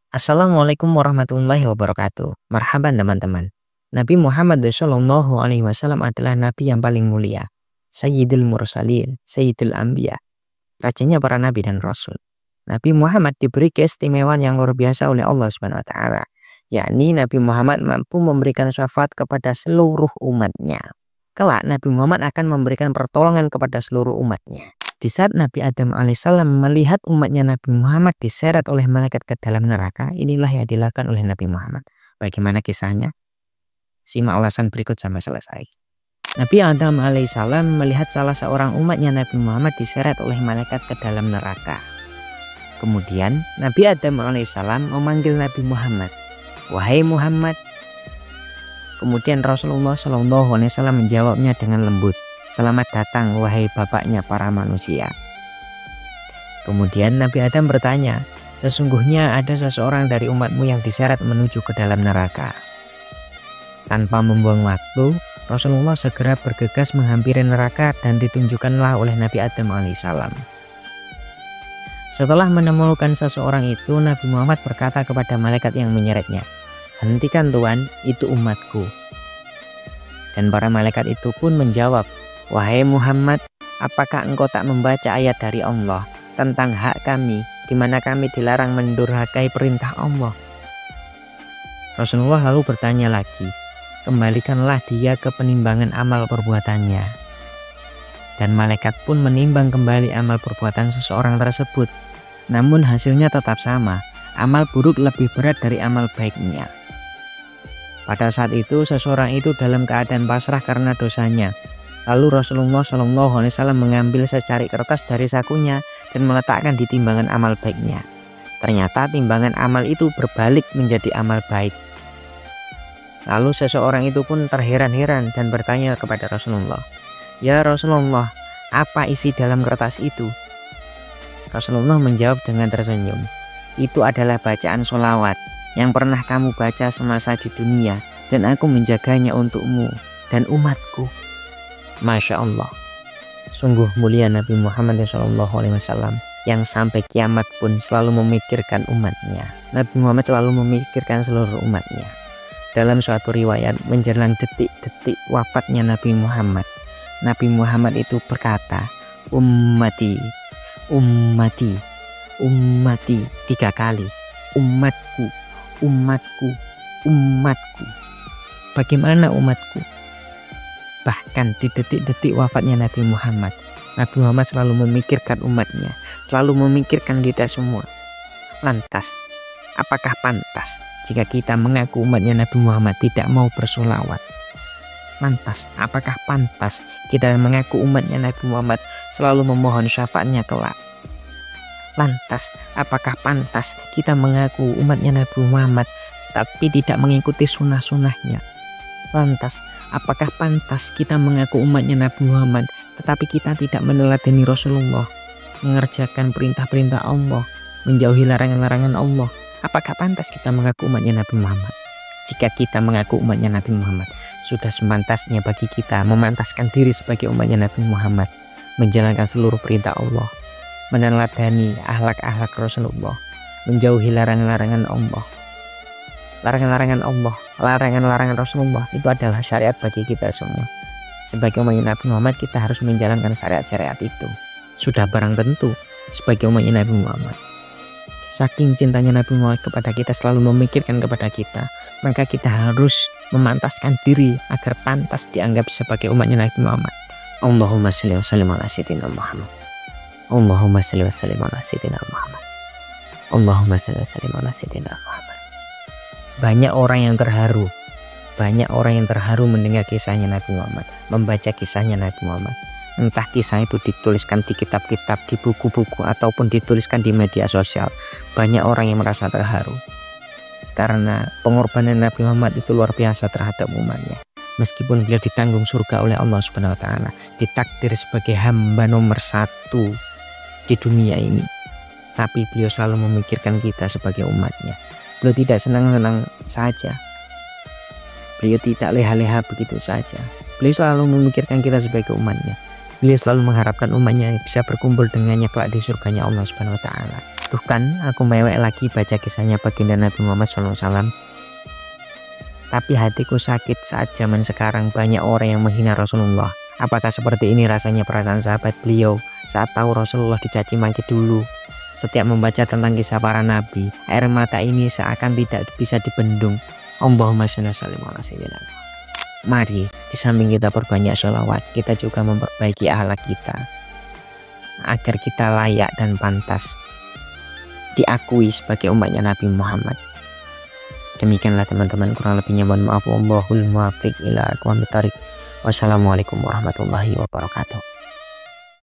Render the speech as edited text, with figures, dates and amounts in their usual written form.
Assalamualaikum warahmatullahi wabarakatuh. Marhaban teman-teman. Nabi Muhammad SAW adalah nabi yang paling mulia, Sayyidul Mursalin, Sayyidul Anbiya, rajanya para nabi dan rasul. Nabi Muhammad diberi keistimewaan yang luar biasa oleh Allah Subhanahu wa taala, yakni Nabi Muhammad mampu memberikan syafaat kepada seluruh umatnya. Kelak Nabi Muhammad akan memberikan pertolongan kepada seluruh umatnya. Di saat Nabi Adam alaihissalam melihat umatnya Nabi Muhammad diseret oleh malaikat ke dalam neraka, inilah yang dilakukan oleh Nabi Muhammad. Bagaimana kisahnya? Simak ulasan berikut sampai selesai. Nabi Adam alaihissalam melihat salah seorang umatnya Nabi Muhammad diseret oleh malaikat ke dalam neraka. Kemudian Nabi Adam alaihissalam memanggil Nabi Muhammad, "Wahai Muhammad." Kemudian Rasulullah SAW menjawabnya dengan lembut, "Selamat datang wahai bapaknya para manusia." Kemudian Nabi Adam bertanya, "Sesungguhnya ada seseorang dari umatmu yang diseret menuju ke dalam neraka." Tanpa membuang waktu, Rasulullah segera bergegas menghampiri neraka dan ditunjukkanlah oleh Nabi Adam alaihissalam. Setelah menemukan seseorang itu, Nabi Muhammad berkata kepada malaikat yang menyeretnya, "Hentikan Tuhan, itu umatku." Dan para malaikat itu pun menjawab, "Wahai Muhammad, apakah engkau tak membaca ayat dari Allah tentang hak kami, di mana kami dilarang mendurhakai perintah Allah?" Rasulullah lalu bertanya lagi, "Kembalikanlah dia ke penimbangan amal perbuatannya." Dan malaikat pun menimbang kembali amal perbuatan seseorang tersebut. Namun hasilnya tetap sama, amal buruk lebih berat dari amal baiknya. Pada saat itu seseorang itu dalam keadaan pasrah karena dosanya. Lalu Rasulullah SAW mengambil secari kertas dari sakunya dan meletakkan di timbangan amal baiknya. Ternyata timbangan amal itu berbalik menjadi amal baik. Lalu seseorang itu pun terheran-heran dan bertanya kepada Rasulullah, "Ya Rasulullah, apa isi dalam kertas itu?" Rasulullah menjawab dengan tersenyum, "Itu adalah bacaan sholawat yang pernah kamu baca semasa di dunia, dan aku menjaganya untukmu dan umatku." Masya Allah, sungguh mulia Nabi Muhammad SAW yang sampai kiamat pun selalu memikirkan umatnya. Nabi Muhammad selalu memikirkan seluruh umatnya. Dalam suatu riwayat menjelang detik-detik wafatnya Nabi Muhammad itu berkata, "Ummati, ummati, ummati" 3 kali. "Umatku, umatku, umatku." Bagaimana umatku? Bahkan di detik-detik wafatnya Nabi Muhammad selalu memikirkan umatnya, selalu memikirkan kita semua. Lantas, apakah pantas jika kita mengaku umatnya Nabi Muhammad tidak mau bersolawat? Lantas, apakah pantas kita mengaku umatnya Nabi Muhammad selalu memohon syafaatnya kelak? Lantas, apakah pantas kita mengaku umatnya Nabi Muhammad tapi tidak mengikuti sunnah-sunnahnya? Lantas, apakah pantas kita mengaku umatnya Nabi Muhammad tetapi kita tidak meneladani Rasulullah, mengerjakan perintah-perintah Allah, menjauhi larangan-larangan Allah? Apakah pantas kita mengaku umatnya Nabi Muhammad? Jika kita mengaku umatnya Nabi Muhammad, sudah semantasnya bagi kita memantaskan diri sebagai umatnya Nabi Muhammad, menjalankan seluruh perintah Allah, meneladani akhlak-akhlak Rasulullah, menjauhi larangan-larangan Allah. Larangan-larangan Allah, larangan-larangan Rasulullah itu adalah syariat bagi kita semua. Sebagai umatnya Nabi Muhammad, kita harus menjalankan syariat-syariat itu. Sudah barang tentu sebagai umatnya Nabi Muhammad, saking cintanya Nabi Muhammad kepada kita, selalu memikirkan kepada kita, maka kita harus memantaskan diri agar pantas dianggap sebagai umatnya Nabi Muhammad. Allahumma sholli wa sallim ala sayyidina Muhammad. Allahumma sholli wa sallim ala sayyidina Muhammad. Allahumma sholli wa sallim ala sayyidina Muhammad. Banyak orang yang terharu mendengar kisahnya Nabi Muhammad, membaca kisahnya Nabi Muhammad. Entah kisah itu dituliskan di kitab-kitab, di buku-buku, ataupun dituliskan di media sosial, banyak orang yang merasa terharu karena pengorbanan Nabi Muhammad itu luar biasa terhadap umatnya. Meskipun beliau ditanggung surga oleh Allah Subhanahu wa taala, ditakdir sebagai hamba nomor 1 di dunia ini, tapi beliau selalu memikirkan kita sebagai umatnya. Beliau tidak senang-senang saja, beliau tidak leha-leha begitu saja. Beliau selalu memikirkan kita sebagai umatnya. Beliau selalu mengharapkan umatnya bisa berkumpul dengannya kelak di surganya Allah Subhanahu wa taala. Tuh kan, aku mewek lagi baca kisahnya baginda Nabi Muhammad SAW. Tapi hatiku sakit saat zaman sekarang banyak orang yang menghina Rasulullah. Apakah seperti ini rasanya perasaan sahabat beliau saat tahu Rasulullah dicaci maki dulu? Setiap membaca tentang kisah para nabi, air mata ini seakan tidak bisa dibendung. Allahumma sholli ala sayyidina. Mari, di samping kita perbanyak sholawat, kita juga memperbaiki akhlak kita agar kita layak dan pantas diakui sebagai umatnya Nabi Muhammad. Demikianlah teman-teman, kurang lebihnya mohon maaf. Wallahul muwaffiq ila aqwamit thoriq. Wassalamualaikum warahmatullahi wabarakatuh.